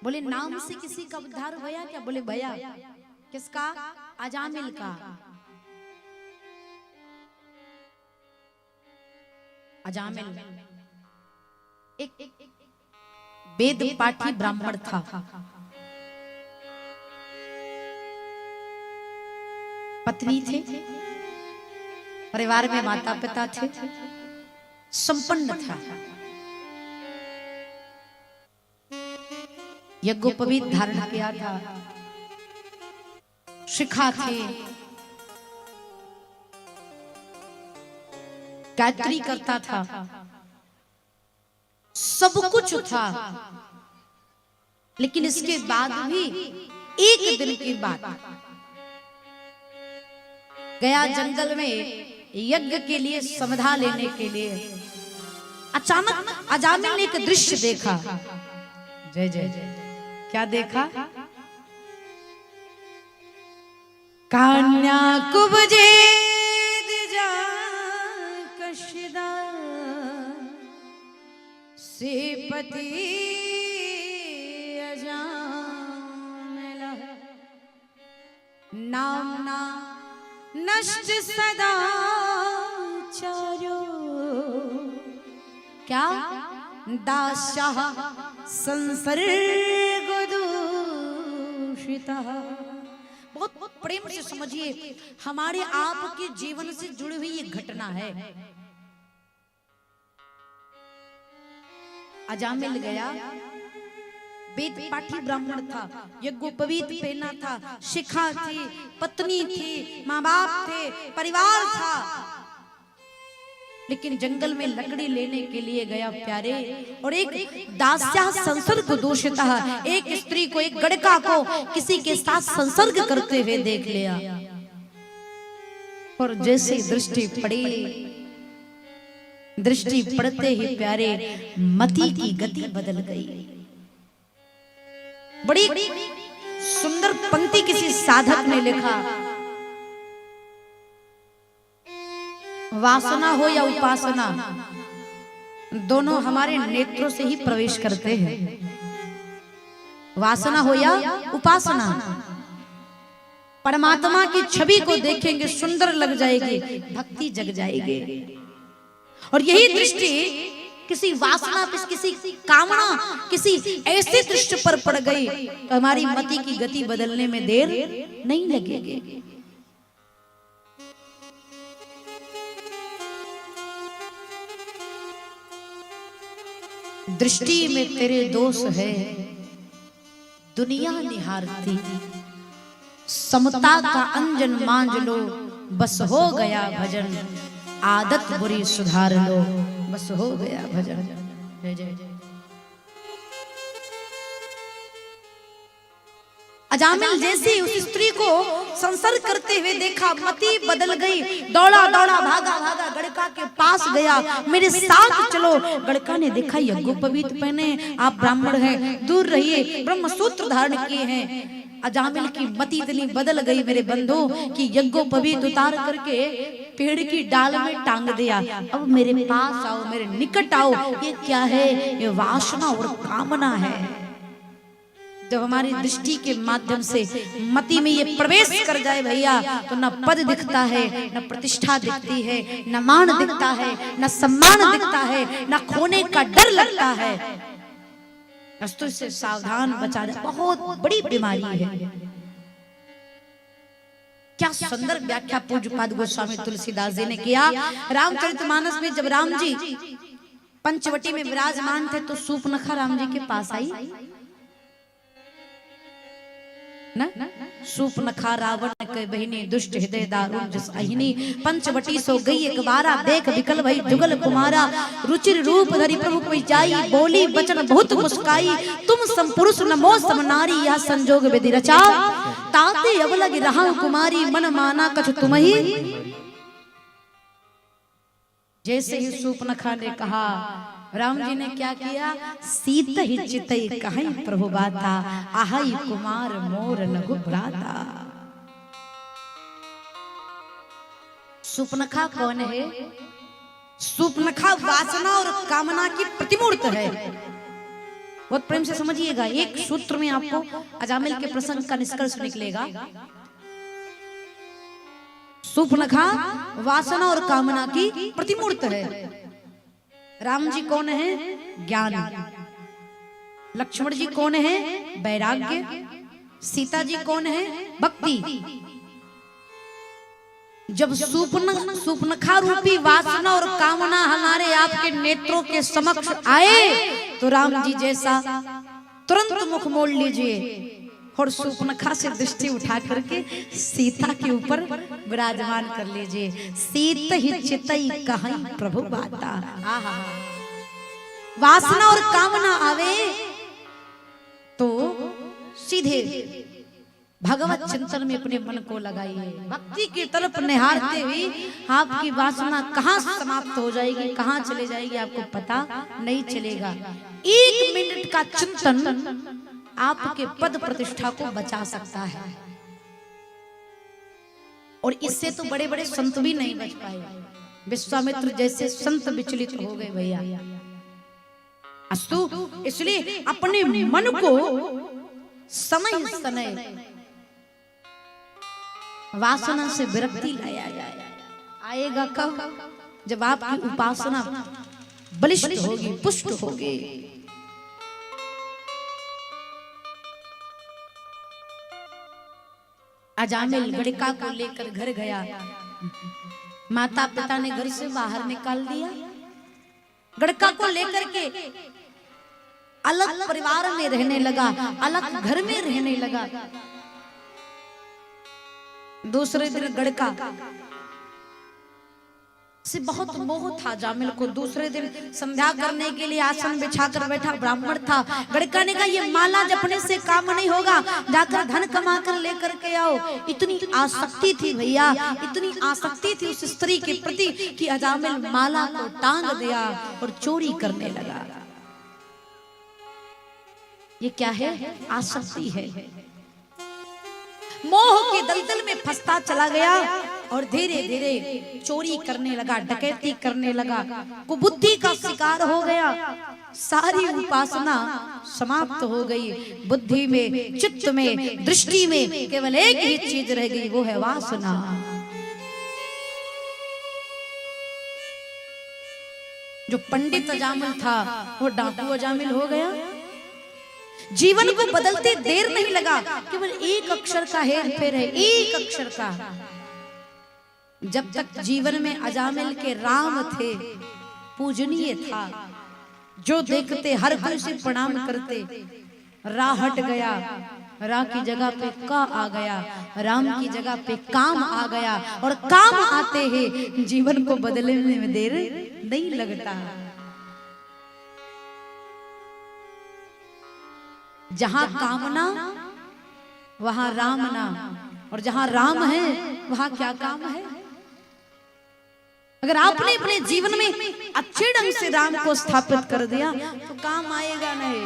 बोले नाम से किसी का उद्धार हुआ क्या? बोले भैया। किसका? अजामिल का। अजामिल एक वेद पाठी ब्राह्मण था। पत्नी थे, परिवार में माता पिता थे, संपन्न था, यज्ञोपवीत धारण किया था, शिखा थे, गायत्री करता था, सब कुछ था। लेकिन इसके बाद भी एक दिन की बात, गया जंगल में यज्ञ के लिए समधा लेने के लिए, अचानक अजामिल ने एक दृश्य देखा। जय जय जय। क्या देखा? कान्या कुबजे कशिदा से पति अजामिल नामना नष्ट सदा चारो। क्या? दास्यः संसर्ग दूषितः। बहुत प्रेम से समझिए, हमारे आपके जीवन से जुड़ी हुई ये घटना है। अजामिल गया, वेद पाठी ब्राह्मण था, यज्ञोपवीत पहना था, शिखा थी, पत्नी थी, माँ बाप थे, परिवार था, लेकिन जंगल में लकड़ी लेने के लिए गया प्यारे, और एक दास्या संसर्ग दूषिता, एक स्त्री को, एक गड़का को किसी के साथ संसर्ग करते हुए देख लिया। और जैसे दृष्टि पड़ी, दृष्टि पड़ते ही प्यारे मति की गति बदल गई। बड़ी सुंदर पंक्ति किसी साधक ने लिखा, वासना हो या उपासना, दोनों हमारे नेत्रों से ही प्रवेश करते हैं। वासना हो या उपासना, परमात्मा की छवि को देखेंगे, सुंदर लग जाएगी, भक्ति जग जाएगी। और यही दृष्टि किसी वासना, किसी कामना, किसी ऐसे दृष्टि पर पड़ गई तो हमारी मति की गति बदलने में देर नहीं लगेगी। दृष्टि में तेरे दोष है, दुनिया निहारती, समता का अंजन मांझ लो, बस हो गया भजन, आदत बुरी सुधार लो, बस हो गया भजन। जय जय जय। अजामिल जैसे उस स्त्री को संसर्ग करते हुए देखा, मति बदल गई, दौड़ा दौड़ा भागा भागा गड़का के पास गया, मेरे साथ चलो। गड़का ने देखा यज्ञोपवीत पहने, आप ब्राह्मण हैं, दूर रहिए, ब्रह्मसूत्र धारण किए हैं। अजामिल की मति इतनी बदल गई मेरे बंधु कि यज्ञोपवीत उतार करके पेड़ की डाल में टांग दिया। अब मेरे पास आओ, मेरे निकट आओ। ये क्या है? ये वासना और कामना है। जब हमारी दृष्टि के माध्यम से मति में ये प्रवेश कर जाए भैया, तो न पद दिखता है, न प्रतिष्ठा दिखती है, न मान दिखता है, न सम्मान दिखता है, न खोने का डर लगता है। तो इससे सावधान बचाना बहुत बड़ी बीमारी है। क्या सुंदर व्याख्या पूज्यपाद गोस्वामी तुलसीदास जी ने किया। रामचरितमानस में जब राम जी पंचवटी में विराजमान थे तो सूर्पनखा राम जी के पास आई ना। सूर्पनखा रावण के बहिनी, दुष्ट हृदय दारुण जस अहिनी, पंचवटी सो गई एक बारा, देख विकल भई जुगल कुमारा, रुचिर रूप धरि प्रभु कोई जाई, बोली वचन बहुत मुस्काई, तुम सम पुरुष नमो सम नारी, यह संजोग विधि रचा, ताते अवलग रहा कुमारी, मन माना कछु तुमहि। जैसे ही सूर्पनखा ने कहा, राम जी ने क्या किया? सीत ही चितई कहीं प्रभु बाता, आहई कुमार मोर लघु भ्राता। सूर्पनखा कौन है? सूर्पनखा वासना और कामना की प्रतिमूर्त है। बहुत प्रेम से समझिएगा, एक सूत्र में आपको अजामिल के प्रसंग का निष्कर्ष निकलेगा। शूर्पणखा वासना और कामना की प्रतिमूर्त है। राम जी कौन है? ज्ञान। लक्ष्मण जी कौन है? वैराग्य। सीता जी कौन है? भक्ति। जब शूर्पणखा रूपी वासना और कामना हमारे आपके नेत्रों के समक्ष आए तो राम जी जैसा तुरंत मुख मोड़ लीजिए और शूर्पणखा से दृष्टि उठा करके सीता के ऊपर विराजमान कर लीजिए। सीत ही चितई कहीं प्रभु बाता। वासना और कामना आवे तो सीधे भगवत चिंतन में अपने मन को लगाइए। भक्ति की तरफ निहारते हुए आपकी वासना कहाँ समाप्त हो जाएगी, कहाँ चले जाएगी आपको पता नहीं चलेगा। 1 मिनट का चिंतन आपके पद प्रतिष्ठा को बचा सकता है। और इससे तो बड़े बड़े संत भी नहीं बच पाए। विश्वामित्र जैसे संत विचलित हो गए भैया। अस्तु, इसलिए अपने मन को समय समय वासना से विरक्ति लाया जाए। आएगा कब? जब आपकी उपासना बलिष्ठ होगी, पुष्ट होगी। अजामिल गड़िका को लेकर घर गया। माता पिता ने घर से बाहर निकाल दिया। गड़िका को लेकर के अलग परिवार में रहने लगा, अलग घर में रहने लगा। दूसरे दिन गड़िका से बहुत मोह था जामिल को। दूसरे दिन संध्या करने के लिए आसन बिछाकर बैठा ब्राह्मण था। गड़िका ने कहा ये माला जपने से काम नहीं होगा, जाकर धन कमा कर लेकर के आओ। इतनी आसक्ति थी भैया, इतनी आसक्ति थी उस स्त्री के प्रति कि अजामिल माला को टांग दिया और चोरी करने लगा। ये क्या है? आसक्ति है। मोह के दलदल में फंसता चला गया और धीरे धीरे चोरी करने लगा, डकैती करने लगा, कुबुद्धि का शिकार हो गया। सारी उपासना समाप्त हो गई। बुद्धि में, चित्त में, दृष्टि में केवल एक ही चीज रह गई, वो है वासना। जो पंडित अजामिल था वो डाकू अजामिल हो गया। जीवन को बदलते देर नहीं लगा, केवल एक अक्षर का हेर फेर है, एक अक्षर का। जब तक जीवन में अजामिल के राम थे, पूजनीय था, जो देखते हर कोई से प्रणाम करते। रा हट गया, रा की जगह पे का आ गया, राम की जगह पे काम आ गया। और काम आते ही जीवन को बदलने में देर नहीं लगता। जहां कामना वहां राम ना, और जहां राम है वहां क्या काम है? अगर आपने अपने जीवन में अच्छे ढंग से राम को स्थापित कर दिया तो काम आएगा नहीं।